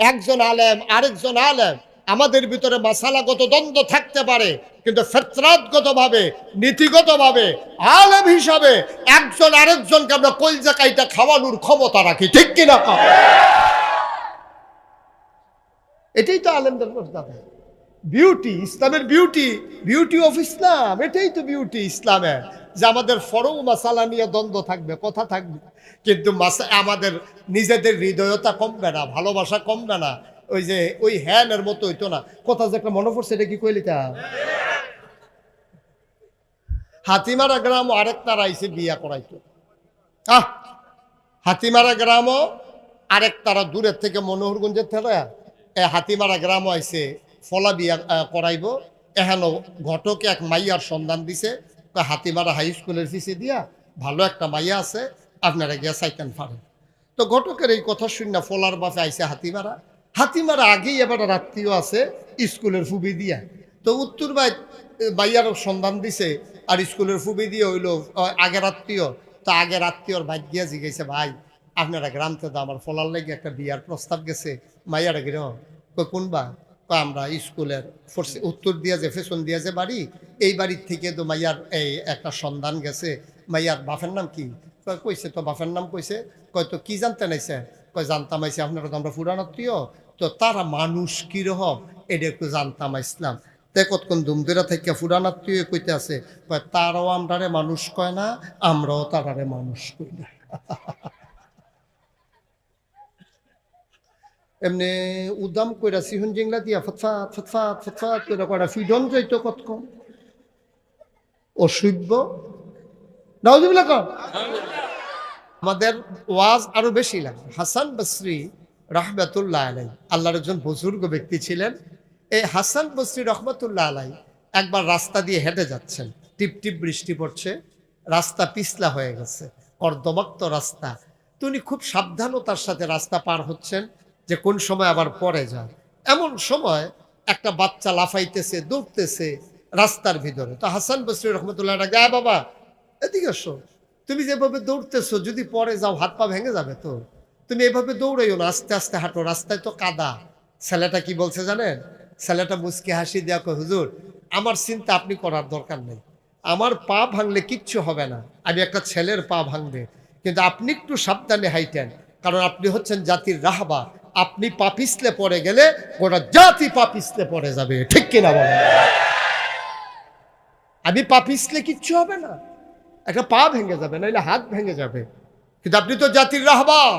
একজন আলেম আরেকজন আলেম, আমাদের ভিতরে মাসালাগত দ্বন্দ্ব থাকতে পারে, কিন্তু ফিতরাতগতভাবে নীতিগতভাবে আলেম হিসাবে একজন আরেকজনকে আমরা কলজা কাইটা খাওয়ানোর ক্ষমতা রাখি, ঠিক কিনা? এটাই তো আলেমদের মর্যাদা, বিউটি, ইসলামের বিউটি, বিউটি অফ ইসলাম। এটাই তো বিউটি ইসলামের, যে আমাদের ফরও মাসালা নিয়ে দ্বন্দ্ব থাকবে, কথা থাকবে, কিন্তু আমাদের নিজেদের হৃদয়তা কমবে না, ভালোবাসা কমবে না। ওই যে ওই হ্যানের মতো হইতো না, কথা যে একটা মনে পড়ছে, এটা কি কইলিতা? হাতিমারা গ্রাম আরেক তারা আইসে বিয়া করাইতো। হাতিমারা গ্রামও আরেক তারা দূরের থেকে মনোহরগঞ্জের থেকে হাতিমারা গ্রামও আইসে ফলা বিয়া করাইব। এহেন ঘটকে এক মাইয়ার সন্ধান দিছে, হাতিমারা হাই স্কুলের ফিসে দিয়া ভালো একটা মাইয়া আছে, আপনারা গিয়া চাইতেন পারেন। তো ঘটকের এই কথা শুনে ফলার বাপে আইসে হাতিমারা। হাতিমারা আগেই এবার রাত্রিও আছে স্কুলের ফুবি দিয়া। তো উত্তর মাইয়ার সন্ধান দিছে, আর স্কুলের ফুবি দিয়ে হইল আগের আত্মীয়। তো আগের আত্মীয়র ভাই গিয়া জিজ্ঞাসা, ভাই আপনারা গ্রাম থেকে আমার ফলার লেগে একটা বিয়ার প্রস্তাব গেছে, মাইয়ারা গিরো কোনবা? আমরা স্কুলের উত্তর দিয়া যে ফেশন দিয়া যে বাড়ি, এই বাড়ির থেকে তো মাইয়ার এই একটা সন্ধান গেছে। মাইয়ার বাপের নাম কি? কইছে তো বাপের নাম কইছে। কয় তো কি জানতে নাইছে? কয় জানতাম আইসে আপনারা তো আমরা পুরান আত্মীয়, তো তারা মানুষ কিরকম এটা একটু জানতাম ইসলাম। তে কতক্ষণ ধুমধুরা থেকে পুরান আত্মীয় কইতে আছে, কয় তারাও আমরারে মানুষ কয় না, আমরাও তারারে মানুষ কই না। এমনি উদাম কইরা সিহুন জিংলা দিয়া ফতফাত ফতফাত ফতফাত কইরা কয়টা ফিডন যাইতো কতক্ষণ অসভ্য। নাউজুবিল্লাহ কর। আমাদের ওয়াজ আরো বেশি লাগে। হাসান বসরি রাহমাতুল্লাহ আলাই আল্লাহর একজন বুজুর্গ ব্যক্তি ছিলেন। এই হাসান বসরি রহমতুল্লাহ আলাই একবার রাস্তা দিয়ে হেঁটে যাচ্ছেন, টিপ টিপ বৃষ্টি পড়ছে, রাস্তা পিছলা হয়ে গেছে, অর্ধভক্ত রাস্তা। তো উনি খুব সাবধানতার সাথে রাস্তা পার হচ্ছেন, যে কোন সময় আবার পড়ে যায়। এমন সময় একটা বাচ্চা লাফাইতেছে, দৌড়তেছে রাস্তার ভিতরে। তো হাসান বসরি রহমতুল্লাহ ডাকে, বাবা এদিকে এসো, তুমি যেভাবে দৌড়তেছো যদি পরে যাও হাত পা ভেঙে যাবে, তো তুমি এভাবে দৌড়াইও না, আস্তে আস্তে হাঁটো, রাস্তায় তো কাদা। ছেলেটা কি বলছে জানেন? ছেলেটা মুচকি হাসি দেয়া কয়, হুজুর আমার চিন্তা আপনি করার দরকার নেই, আমার পা ভাঙলে কিচ্ছু হবে না, আমি একটা ছেলের পা ভাঙবে, কিন্তু আপনি একটু সাবধানে হাইটেন, কারণ আপনি হচ্ছেন জাতির রাহবা, আপনি পা পিছলে পড়ে গেলে গোটা জাতি পা পিছলে পড়ে যাবে, ঠিক কিনা বলেন? আমি পা পিছলে কিচ্ছু হবে না, একটা পা ভেঙে যাবে, নাইলে হাত ভেঙে যাবে, কিন্তু আপনি তো জাতির রাহবার,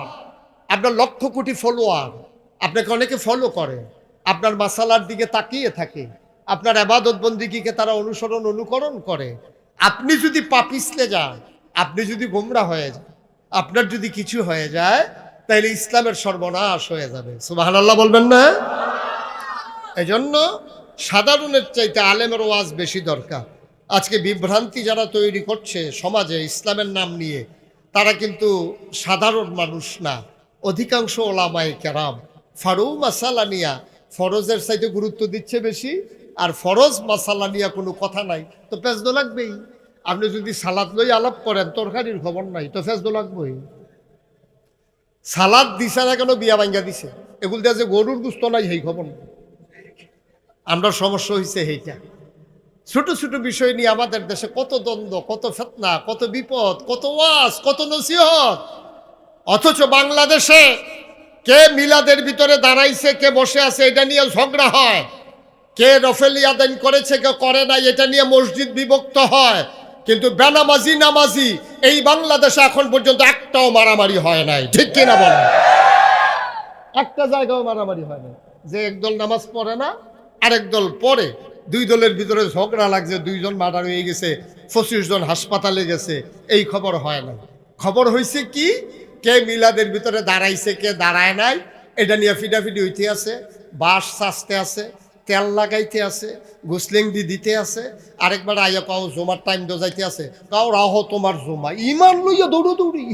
আপনার লক্ষ কোটি ফলোয়ার, আপনাকে অনেকে ফলো করে, আপনার মাসালার দিকে তাকিয়ে থাকে, আপনার আবাদত বন্দিগিকে তারা অনুকরণ করে। আপনি যদি পা পিছলে যান, আপনি যদি গোমরা হয়ে যান, আপনার যদি কিছু হয়ে যায়, তাহলে ইসলামের সর্বনাশ হয়ে যাবে। সুবহানাল্লাহ বলবেন না? এজন্য সাধারণের চাইতে আলেমের ওয়াজ বেশি দরকার। আজকে বিভ্রান্তি যারা তৈরি করছে সমাজে ইসলামের নাম নিয়ে, তারা কিন্তু সাধারণ মানুষ না। অধিকাংশ ওলামায়ে কেরাম ফারু মাসালা নিয়া ফরজের চাইতে গুরুত্ব দিচ্ছে বেশি, আর ফরজ মাসালা নিয়া কোনো কথা নাই, তো ফেজদো লাগবেই। আপনি যদি সালাদ লই আলাপ করেন, তরকারির খবর নাই, তো ফেজদো লাগবেই। সালাদ দিছে না কেন, বিয়া ভাঙ্গা দিছে, এগুলো দিয়ে যে গরুর গুস্ত নাই সেই খবর নাই। আমরা সমস্যা হয়েছে এইটা। ছোট ছোট বিষয় নিয়ে আমাদের দেশে কত দ্বন্দ্ব, কত ফিতনা, কত বিপদ, কত ওয়াজ, কত নসিহত। অথচ বাংলাদেশে কে মিলাদের ভিতরে দাঁড়াইছে, কে বসে আছে, এটা নিয়ে ঝগড়া হয়। কে নফল আদান করেছে, কে করে নাই, এটা নিয়ে মসজিদ বিভক্ত হয়। কিন্তু বেনামাজি নামাজি এই বাংলাদেশে এখন পর্যন্ত একটাও মারামারি হয় নাই, ঠিক কিনা বলেন? একটা জায়গাও মারামারি হয় নাই, যে একদল নামাজ পড়ে না আরেক দল পড়ে, দুই দলের ভিতরে ঝগড়া লাগছে, দুইজন মার্ডার হয়ে গেছে, 25 জন হাসপাতালে গেছে, এই খবর হয় না। খবর হয়েছে কি, কে মিলাদের ভিতরে দাঁড়াইছে, কে দাঁড়ায় নাই, এটা নিয়ে ফিডাফিডি হইতে আছে, বাঁশ চাচতে আছে, তেল লাগাইতে আছে, গুসলিং দিতে আছে, আরেকবার আইয়া কাউ জমার টাইম দোজাইতে আছে, কাউ রাহ তোমার জমা, ইমান লইয়া দৌড়ি।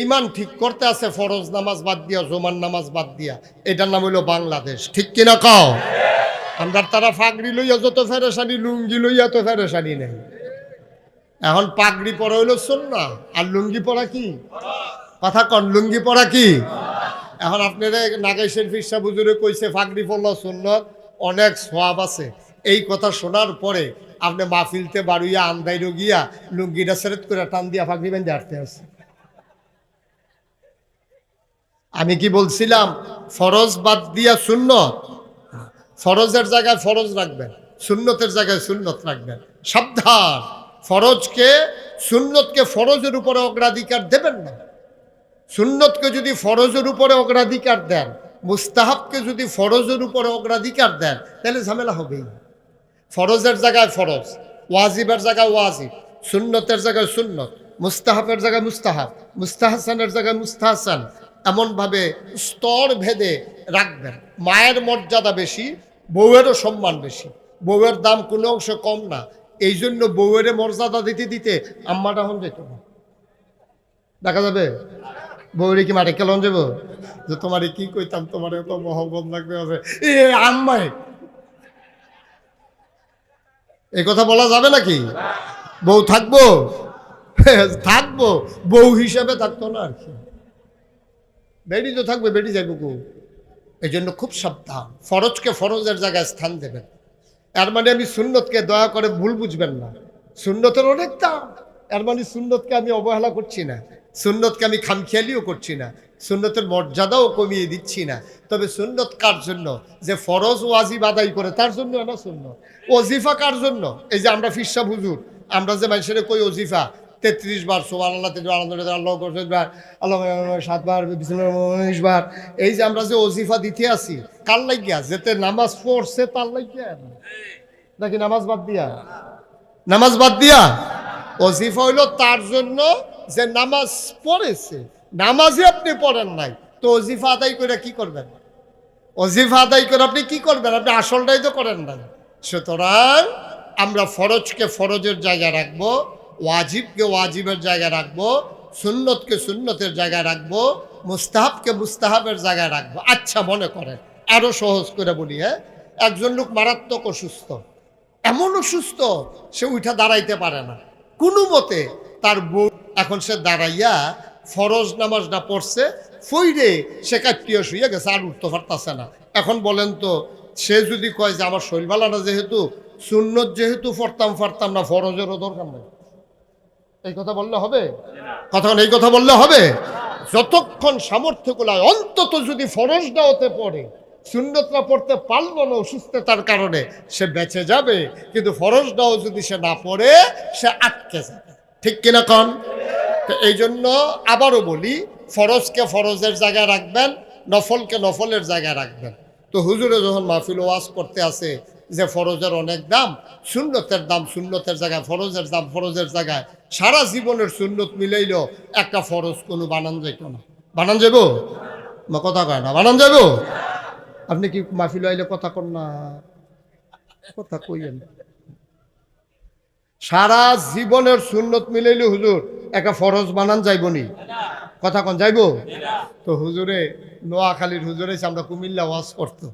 ইমান ঠিক করতে আছে ফরজ নামাজ বাদ দিয়া, জোমান নামাজ বাদ দিয়া, এটার নাম হইল বাংলাদেশ, ঠিক কিনা কও? আমরা তারা পাগড়ি লইয়া যত ফেরেশানি, লুঙ্গি লইয়া তো ফেরেশানি নেই। এখন পাগড়ি পরা হইল সুন্নাহ, আর লুঙ্গি পরা কি? কথা কন, লুঙ্গি পরা কি? এখন আপনারা নাগেশের ফিরসা বুজুরে কইছে ফাগড়ি পড়লা সুন্নত, অনেক সওয়াব আছে। এই কথা শোনার পরে আপনি মাহফিলতে বাড়ুইয়া আন্দাইরো গিয়া লুঙ্গিটা সেরেট করে টান দিয়া ফাগড়ি বেঁধে হাঁটতে আছে। আমি কি বলছিলাম? ফরজ বাদ দিয়া সুন্নত, ফরজের জায়গায় ফরজ রাখবেন, সুন্নতের জায়গায় সুন্নত রাখবেন। সাবধান, ফরজকে সুন্নতকে ফরজের উপরে অগ্রাধিকার দেবেন না। সুন্নতকে যদি ফরজের উপরে অগ্রাধিকার দেন, মুস্তাহাবকে যদি ফরজের উপরে অগ্রাধিকার দেন, তাহলে ঝামেলা হবেই। ফরজের জায়গায় ফরজ, ওয়াজিবের জায়গায় ওয়াজিব, সুন্নতের জায়গায় সুন্নত, মুস্তাহাবের জায়গায় মুস্তাহাব, মুস্তাহাসানের জায়গায় মুস্তাহাসান, এমনভাবে স্তর ভেদে রাখবেন। মায়ের মর্যাদা বেশি, বউয়েরও সম্মান বেশি, বউয়ের দাম কোনো অংশে কম না। এই জন্য বউয়ের মর্যাদা দিতে দিতে আম্মাটা হন যেত না। দেখা যাবে বউরে কি মাঠে কেলন যাব যে তোমারে কি কইতাম, তোমার এত মহব্বত লাগবে আছে এ আম্মাই, এই কথা বলা যাবে নাকি? বউ থাকবো, থাকবো, বউ হিসাবে থাকতো না আর কি। বেড়ি তো থাকবে, বেড়ি যাইব গো। এই জন্য খুব সাবধান, ফরজকে ফরজের জায়গায় স্থান দেবেন। এর মানে আমি সুন্নতকে দয়া করে ভুল বুঝবেন না, সুন্নতের অনেক দাম। এর মানে সুন্নতকে আমি অবহেলা করছি না, সুন্নতকে আমি খামখেয়ালিও করছি না, সুন্নতের মর্যাদাও কমিয়ে দিচ্ছি না। তবে সুন্নত কার জন্য? যে ফরজ ওয়াজিব আদায় করে তার জন্য না সুন্নত। ওজিফা কার জন্য? এই যে আমরা ফিরসা হুজুর, আমরা যে মানুষের কই ওজিফা 33 বার সুবহানাল্লাহ, আল্লাহ 7 বার, 19 বার, এই যে আমরা যে ওজিফা দিতে আসি, কার লাগিয়া? যেতে নামাজ পড়ছে তার লাগিয়া নাকি নামাজ বাদ দিয়া? নামাজ বাদ দিয়া ওজিফা হইল তার জন্য যে নামাজ পড়েছে। নামাজই আপনি পড়েন নাই, তো ওজিফা আদায় করে কি করবেন? ওজিফা আদায় করে আপনি কি করবেন? আপনি আসলটাই তো করেন নাই। সুতরাং আমরা ফরজকে ফরজের জায়গায় রাখবো, ওয়াজিবকে ওয়াজিবের জায়গায় রাখবো, সুন্নতকে সুন্নতের জায়গায় রাখবো, মুস্তাহাবকে মুস্তাহাবের জায়গায় রাখবো। আচ্ছা, মনে করেন আরো সহজ করে বলি, একজন লোক মারাত্মক অসুস্থ, এমন অসুস্থ সে উঠা দাঁড়াইতে পারে না কোনো মতে। তার বউ এখন সে দাঁড়াইয়া ফরজ নামাজটা পড়ছে, ফইরে সে কাটিয়ে শুয়ে গেছে, আর উঠতে পারতেছে না। এখন বলেন তো, সে যদি কয় যে আমার শরীর ভালো না, যেহেতু সুন্নত যেহেতু পড়তাম না, ফরজেরও দরকার নেই, এই কথা বললে হবে? এই কথা বললে হবে? যতক্ষণ সামর্থ্য গুলায় অন্তত যদি ফরজটা হতে পড়ে, সুন্নতটা পড়তে পারলো না অসুস্থতার কারণে, সে বেঁচে যাবে। কিন্তু ফরজটাও যদি সে না পড়ে, সে আটকে যাবে। ঠিক কিনা কন? তো এই জন্য আবারও বলি, ফরজকে ফরজের জায়গায় রাখবেন, নফলকে নফলের জায়গায় রাখবেন। তো হুজুরে যখন মাহফিল ওয়াজ করতে আসে যে ফরজের অনেক দাম, সুন্নতের দাম সুন্নতের জায়গায়, ফরজের দাম ফরজের জায়গায়, সারা জীবনের সুন্নত মিলাইল একটা ফরজ কোনো বানান যাইত না। বানান যাব? কথা কয় না, বানান যাব? আপনি কি মাহফিল আইলে কথা কন না? কথা কইেন। সারা জীবনের সুন্নত মিলাইলে হুজুর একটা ফরজ বানান যাইবনি? কথা কন যাইব? তো হুজুরে নোয়াখালীর হুজুরে আমরা কুমিল্লা ওয়াজ করতো।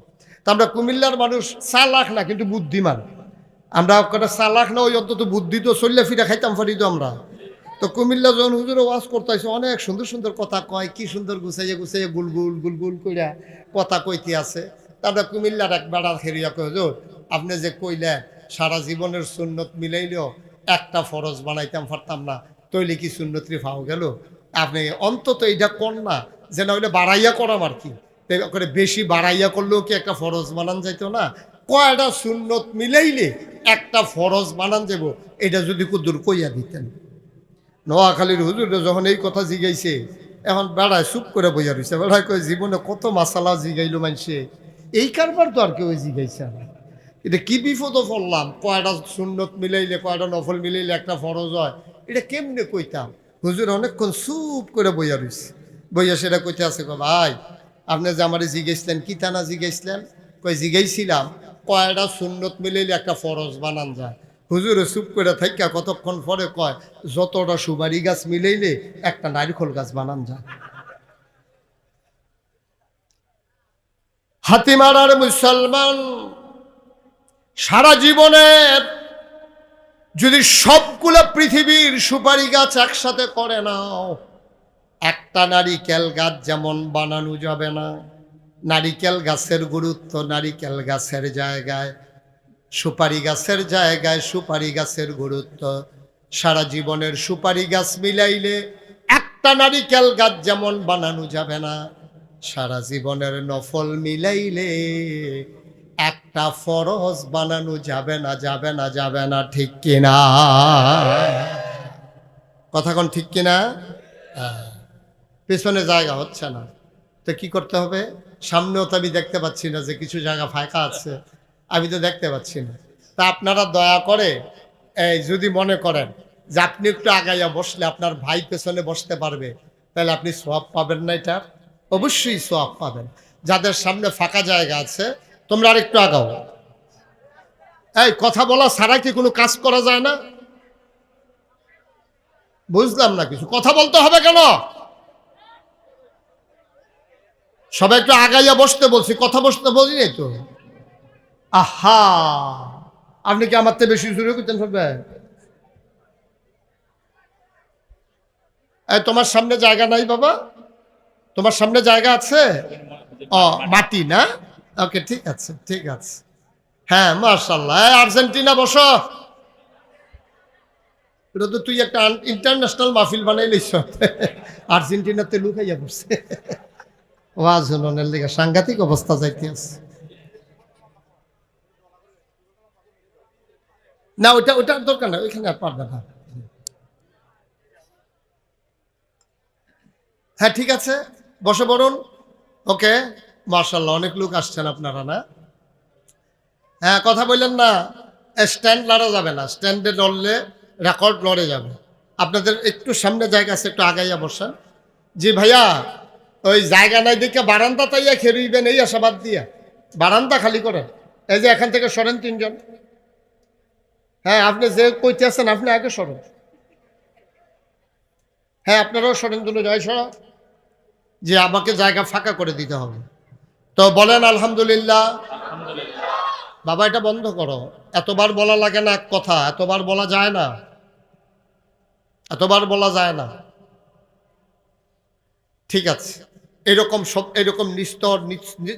তা আমরা কুমিল্লার মানুষ চালাক না, কিন্তু বুদ্ধিমান। আমরা কটা চালাক না, ওই অন্তত বুদ্ধি তো চললে ফিরে খাইতাম পারি তো আমরা। তো কুমিল্লা যখন হুজুরে ওয়াজ করতে আসে, অনেক সুন্দর সুন্দর কথা কয়, কি সুন্দর গুছাইয়ে গুছাইয়ে গুলগুল গুলগুল কইরা কথা কইতে আছে। তারপরে কুমিল্লার এক বেড়া খেরিয়া কয়, হুজুর আপনি যে কইলেন সারা জীবনের সুন্নত মিলাইলেও একটা ফরজ বানাইতাম পারতাম না, তৈলে কি সুন্নতরি ফাও গেল? আপনি অন্তত এইটা কর না, যে না হইলে বাড়াইয়া করাম আর কি, করে বেশি বাড়াইয়া করলেও কি একটা ফরজ বানান যাইতো না? কয়টা সুন্নত মিলাইলে একটা ফরজ বানান যাব, এটা যদি কুদুর কইয়া দিতেন। নোয়াখালীর হুজুর যখন এই কথা জিগাইছে, এখন বেড়ায় চুপ করে বইয়া রয়েছে। বেড়ায় কয় জীবনে কত মাসালা জিগাইল মানুষে, এই কারবার তো আর কেউ জিগাইছে না। এটা কি বিপদও পড়লাম, কয়টা সুন্নত মিলাইলে কয়টা নফল মিলাইলে একটা ফরজ হয়, এটা কেমনে কইতাম? হুজুর অনেকক্ষণ চুপ করে বইয়া রয়েছে। বইয়া সেটা কইতে আছে, ভাই আপনি যে আমার জিগাইছিলেন, কি তা না জিগাইছিলেন? কই জিগাইছিলাম কয়টা সুন্নত মিলাইলে একটা ফরজ বানান যায়। হুজুরে চুপ করে থাইকা কতক্ষণ পরে কয়, যতটা সুপারি গাছ মিলাইলে একটা নারিকল গাছ বানান যায়। হাতিমারার মুসলমান সারা জীবনের যদি সবগুলো পৃথিবীর সুপারি গাছ একসাথে করে নাও, একটা নারিকেল গাছ যেমন বানানো যাবে না, নারিকেল গাছের গুরুত্ব নারিকেল গাছের জায়গায়, সুপারি গাছের জায়গায় সুপারি গাছের গুরুত্ব। সারা জীবনের সুপারি গাছ মিলাইলে একটা নারিকেল গাছ যেমন বানানো যাবে না, সারা জীবনের নফল মিলাইলে একটা ফরজ বানানো যাবে না, যাবে না, যাবে না। ঠিক কিনা? কথা কোন ঠিক কিনা? পেছনে জায়গা হচ্ছে না, তো কি করতে হবে? সামনেও তো আমি দেখতে পাচ্ছি না যে কিছু জায়গা ফাঁকা আছে, আমি তো দেখতে পাচ্ছি না। তা আপনারা দয়া করে এই যদি মনে করেন যে আপনি একটু আগাইয়া বসলে আপনার ভাই পেছনে বসতে পারবে, তাহলে আপনি সোয়াব পাবেন না? এটা অবশ্যই সোয়াব পাবেন। যাদের সামনে ফাঁকা জায়গা আছে তোমরা আর একটু আগাও। এই কথা বলা ছাড়া কি কোনো কাজ করা যায় না? বুঝলাম না কিছু, কথা বলতে হবে কেন? সবাই একটু আগাইয়া বসতে বলছি, কথা বসতে বলি নাই তো। আহা, আপনি কি আমার থেকে বেশি জোরে করতেন? সবাই এই তোমার সামনে জায়গা নাই বাবা? তোমার সামনে জায়গা আছে? ও মাটি না? ওকে, ঠিক আছে, ঠিক আছে। হ্যাঁ, মাশাআল্লাহ। আর্জেন্টিনা বসো। এটা তো তুই একটা ইন্টারন্যাশনাল মাহফিল বানাই লইছ। আর্জেন্টিনাতে লুকাইয়া পড়ছে ওয়াজ হনের লিগে, সাংঘাতিক অবস্থা যাইতে আছে। না ওটা ওটার দরকার না, ওইখানে আর পারবে না। হ্যাঁ ঠিক আছে, বসে পড়ুন। ওকে, মাশাআল্লাহ, অনেক লোক আসছেন আপনারা না? হ্যাঁ, কথা বললেন না, স্ট্যান্ড লড়া যাবে না, স্ট্যান্ডে লড়লে রেকর্ড লড়ে যাবে। আপনাদের একটু সামনে জায়গা আছে, একটু আগাইয়া বসান। জি ভাইয়া, ওই জায়গা নাই দেখে বারান্দা তাইয়া খেরুইবেন, এই আশাবাদ দিয়া বারান্দা খালি করেন। এই যে এখান থেকে সরেন তিনজন। হ্যাঁ, আপনি যে কইতে আছেন আপনি আগে সরেন। হ্যাঁ, আপনারাও সরেন, দুটো জয় সরা, যে আমাকে জায়গা ফাঁকা করে দিতে হবে। তো বলেন আলহামদুলিল্লাহ। বাবা এটা বন্ধ করো, এতবার বলা লাগে না এক কথা, এতবার বলা যায় না, এতবার বলা যায় না। ঠিক আছে, এরকম সব এরকম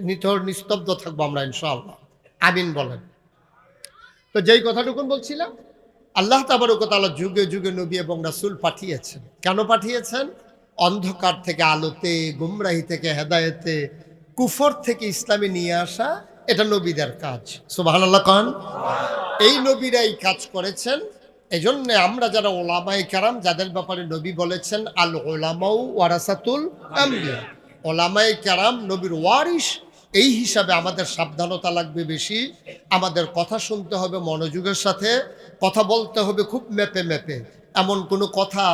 নিথর নিস্তব্ধ থাকবো আমরা ইনশাআল্লাহ। আমিন বলেন। তো যেই কথাটুকুন বলছিলাম, আল্লাহ তাবারক ওয়া তাআলা যুগে যুগে নবী এবং রাসূল পাঠিয়েছেন। কেন পাঠিয়েছেন? অন্ধকার থেকে আলোতে, গুমরাহি থেকে হেদায়েতে, কুফর থেকে ইসলামে নিয়ে আসা, এটা নবীদের কাজ। সুবহানাল্লাহ কোন? এই নবীরা এই কাজ করেছেন। এই জন্যে আমরা যারা ওলামায়ে কেরাম, যাদের ব্যাপারে নবী বলেছেন আল ওলামাউ ওয়ারাসাতুল আম্বিয়া, ওলামায়ে কেরাম নবীর ওয়ারিস, এই হিসাবে আমাদের সাবধানতা লাগবে বেশি। আমাদের কথা শুনতে হবে মনোযোগের সাথে, কথা বলতে হবে খুব মেপে মেপে। এমন কোনো কথা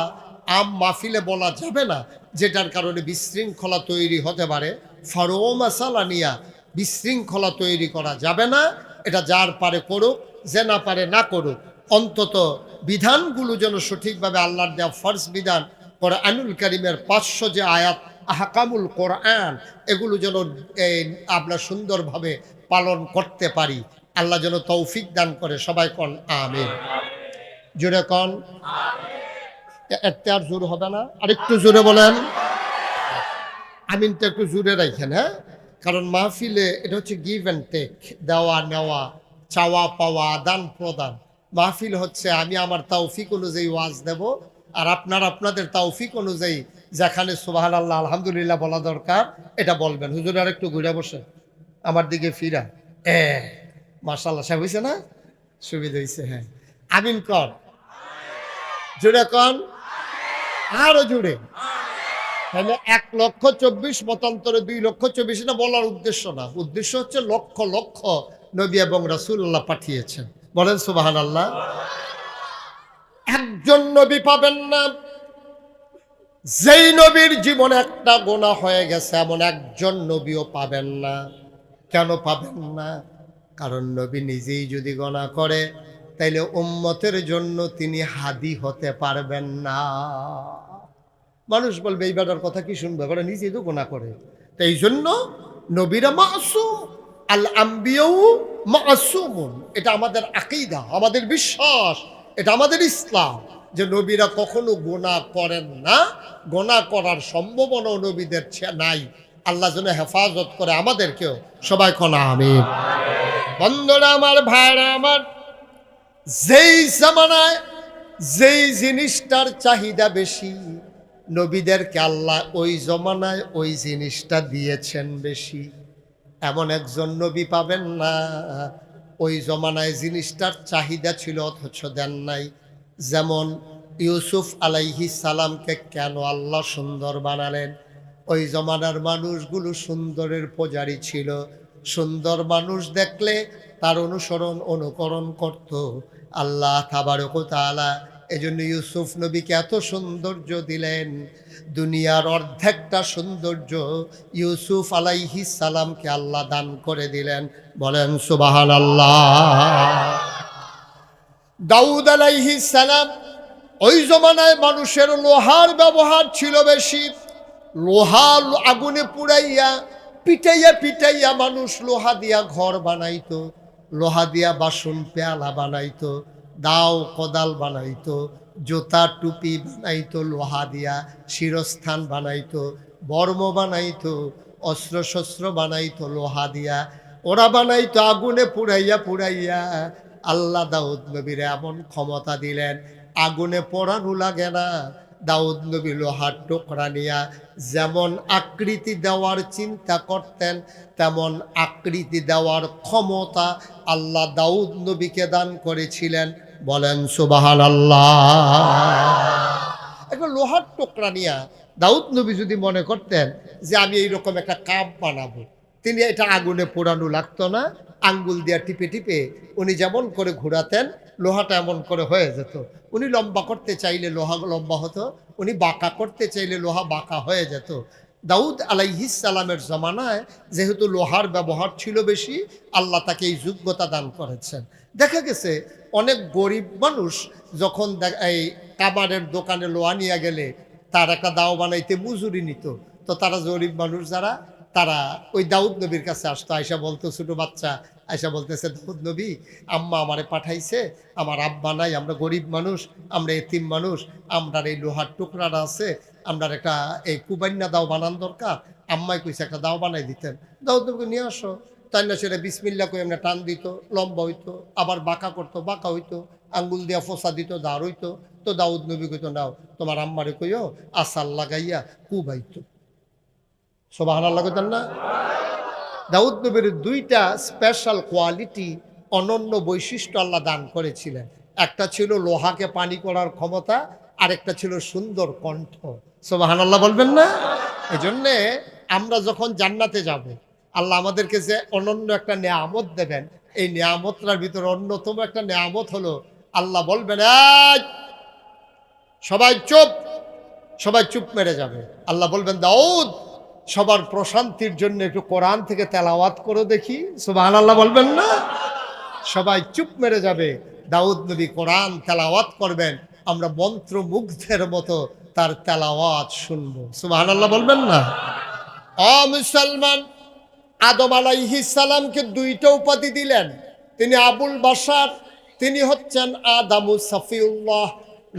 আম মাহফিলে বলা যাবে না যেটার কারণে বিশৃঙ্খলা তৈরি হতে পারে। ফারো মাসালা নিয়া বিশৃঙ্খলা তৈরি করা যাবে না। এটা যার পারে করুক, যে না পারে না করুক, অন্তত বিধানগুলো যেন সঠিকভাবে আল্লাহর দেওয়া ফরজ বিধান, কোরআনুল কারীমের 500 যে আয়াত, আহকামুল কোরআন, এগুলো যেন আমরা সুন্দরভাবে পালন করতে পারি। আল্লাহ যেন তৌফিক দান করে। সবাই কন আমিন। জোরে কন। এতে আর জোর হবে না, আরেকটু জোরে বলেন আমিনটা একটু জোরে রাখেন। হ্যাঁ, কারণ মাহফিলে এটা হচ্ছে গিভ অ্যান্ড টেক, দেওয়া নেওয়া, চাওয়া পাওয়া, আদান প্রদান। মাহফিল হচ্ছে আমি আমার তৌফিক অনুযায়ী ওয়াজ দেব, আর আপনার আপনাদের তৌফিক অনুযায়ী যেখানে সুবহানাল্লাহ আলহামদুলিল্লাহ বলা দরকার এটা বলবেন। হুজুর আর একটু ঘুরে বসে আমার দিকে ফিরা। মাশাআল্লাহ, সব হয়েছে না? সুবিধা হয়েছে। হ্যাঁ, আমিন কর, জুড়ে কন, আরো জুড়ে। তাহলে 1,24,000 মতান্তরে 2,24,000 এটা বলার উদ্দেশ্য না। উদ্দেশ্য হচ্ছে লক্ষ লক্ষ নবী এবং রাসূলুল্লাহ পাঠিয়েছেন। বলেন সুবহানাল্লাহ। একজন নবী পাবেন না, যেই নবীর জীবনে একটা গোনা হয়ে গেছে এমন একজন নবীও পাবেন না। কেন পাবেন না? কারণ নবী নিজেই যদি গোনা করে তাইলে উম্মতের জন্য তিনি হাদি হতে পারবেন না। মানুষ বলবে এই বেটার কথা কি শুনবে, বেটা নিজেই তো গোনা করে। তো এই জন্য নবীরা মাসুম, আল আম্বিয়াউ মাসুমুন। এটা আমাদের আকীদা, আমাদের বিশ্বাস, এটা আমাদের ইসলাম। যে নবীরা কখনো গুনাহ করেন না, গুনাহ করার সম্ভাবনাও নবীদের নাই। আল্লাহ যেন হেফাজত করে আমাদেরকেও। সবাই কোন আমিন। বন্ধুরা আমার, ভাইরা আমার, যেই জামানায় যেই জিনিসটার চাহিদা বেশি, নবীদেরকে আল্লাহ ওই জমানায় ওই জিনিসটা দিয়েছেন বেশি। এমন একজন নবী পাবেন না ওই জমানায় জিনিসটার চাহিদা ছিল অথচ দেন নাই। যেমন ইউসুফ আলাইহিস সালামকে কেন আল্লাহ সুন্দর বানালেন? ওই জমানার মানুষগুলো সুন্দরের পূজারী ছিল। সুন্দর মানুষ দেখলে তার অনুসরণ অনুকরণ করত আল্লাহ তাবারক ওয়া তাআলা। এজন্য ইউসুফ নবীকে এত সৌন্দর্য দিলেন। দুনিয়ার অর্ধেকটা সৌন্দর্য ইউসুফ আলাইহিস সালামকে আল্লাহ দান করে দিলেন। বলেন সুবহানাল্লাহ। দাউদ আলাইহিস সালাম, ওই জমানায় মানুষের লোহার ব্যবহার ছিল বেশি। লোহা আগুনে পুড়াইয়া পিটাইয়া পিটাইয়া মানুষ লোহা দিয়া ঘর বানাইতো, লোহা দিয়া বাসন পেয়ালা বানাইতো, দাও কোদাল বানাইতো, জোতা টুপি বানাইতো লোহা দিয়া, শিরস্থান বানাইতো, বর্ম বানাইতো, অস্ত্র শস্ত্র বানাইতো লোহা দিয়া। ওরা বানাইতো আগুনে পুড়াইয়া পুড়াইয়া। আল্লাহ দাউদ নবীর এমন ক্ষমতা দিলেন, আগুনে পোড়ানো লাগে না। দাউদ নবী লোহার টুকরা নিয়া যেমন আকৃতি দেওয়ার চিন্তা করতেন, তেমন আকৃতি দেওয়ার ক্ষমতা আল্লাহ দাউদ নবীকে দান করেছিলেন। বলেন সুবহানাল্লাহ। একটা লোহার টুকরা নিয়া দাউদ নবী যদি মনে করতেন যে আমি এইরকম একটা কাপ বানাবো, তিনি এটা আগুনে পোড়ানো লাগতো না। আঙ্গুল দিয়া টিপে টিপে উনি যেমন করে ঘোরাতেন, লোহাটা এমন করে হয়ে যেত। উনি লম্বা করতে চাইলে লোহা লম্বা হতো, উনি বাঁকা করতে চাইলে লোহা বাঁকা হয়ে যেত। দাউদ আলাইহিস সালামের জমানায় যেহেতু লোহার ব্যবহার ছিল বেশি, আল্লাহ তাকে এই যোগ্যতা দান করেছেন। দেখা গেছে অনেক গরিব মানুষ যখন এই কাবারের দোকানে লোহা নিয়ে গেলে তার একটা দাও বানাইতে মজুরি নিত, তো তারা গরিব মানুষ যারা, তারা ওই দাউদ নবীর কাছে আসতো। আয়সা বলতো, ছোটো বাচ্চা আয়সা বলতেছে, দাউদ নবী, আম্মা আমারে পাঠাইছে, আমার আব্বা নাই, আমরা গরিব মানুষ, আমরা এতিম মানুষ, আমরার এই লোহার টুকরাটা আছে, আমরার একটা এই কুবান্না দাও বানান দরকার। আম্মাই কইছে একটা দাও বানাই দিতেন। দাউদ নবীকে নিয়ে আসো। তাই না, সেটা বিসমিল্লা করে এমনি টান দিত, লম্বা হইতো, আবার বাঁকা করতো, বাঁকা হইতো, আঙ্গুল দিয়া ফোসা দিত, দাঁড় হইতো। তো দাউদ নবী কইতো, নাও তোমার আম্মারে কইও আসার লাগাইয়া কুবাইতো। সুবহানাল্লাহ কইতেন না? দাউদ নবীর দুইটা স্পেশাল কোয়ালিটি, অনন্য বৈশিষ্ট্য আল্লাহ দান করেছিলেন। একটা ছিল লোহাকে পানি করার ক্ষমতা, আরেকটা ছিল সুন্দর কণ্ঠ। সুবহানাল্লাহ বলবেন না? এই জন্যে আমরা যখন জান্নাতে যাব, আল্লাহ আমাদেরকে যে অনন্য একটা নেয়ামত দেবেন, এই নেয়ামতটার ভিতরে অন্যতম একটা নেয়ামত হলো, আল্লাহ বলবেন, এই সবাই চুপ, সবাই চুপ মেরে যাবে। আল্লাহ বলবেন, দাউদ সবার প্রশান্তির জন্য একটু কোরআন থেকে তেলাওয়াত করে দেখি। সুবহানাল্লাহ বলবেন না? সবাই চুপ মেরে যাবে। দাউদ নবী কোরআন তেলাওয়াত করবেন, আমরা মন্ত্রমুগ্ধের মতো তার তেলাওয়াত শুনবো। সুবহানাল্লাহ বলবেন না? মুসলমান, আদম আলাইহিস সালামকে দুইটা উপাধি দিলেন। তিনি আবুল বাশার, তিনি হচ্ছেন আদামু সাফিউল্লাহ।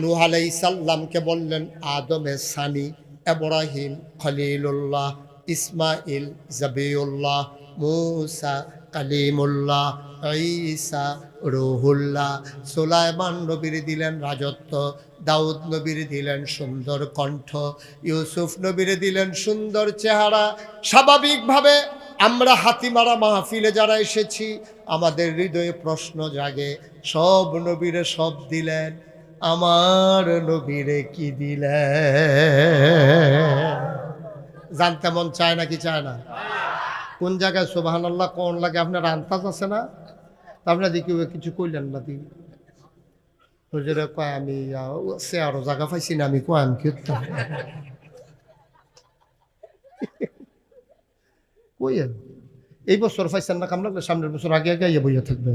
নূহ আলাইহিস সালামকে বললেন আদমে সানি, ইব্রাহিম খলিলুল্লাহ, ইসমাইল জাবিউল্লাহ, মূসা কালিমুল্লাহ, ঈসা রূহুল্লাহ। সুলাইমান নবীর দিলেন রাজত্ব, দাউদ নবীর দিলেন সুন্দর কণ্ঠ, ইউসুফ নবীর দিলেন সুন্দর চেহারা। স্বাভাবিকভাবে আমরা হাতিমারা মাহফিলে যারা এসেছি, আমাদের হৃদয়ে প্রশ্ন জাগে, সব নবীরে সব দিলেন, আমার নবীরে কি দিলেন? জানতে মন চায় নাকি চায় না? কোন জায়গায় সুবহানাল্লাহ কোন লাগে আপনার আন্তাজ আছে না? আপনার দিকে কিছু কইলেন না দি হুজুরে কয় আমি সে আরো জায়গা পাইছি না, আমি কয় আমি কি কইয়েন এই বছর পাইছেন না, কামলা সামনের বছর আগে আগে বইয়া থাকবে।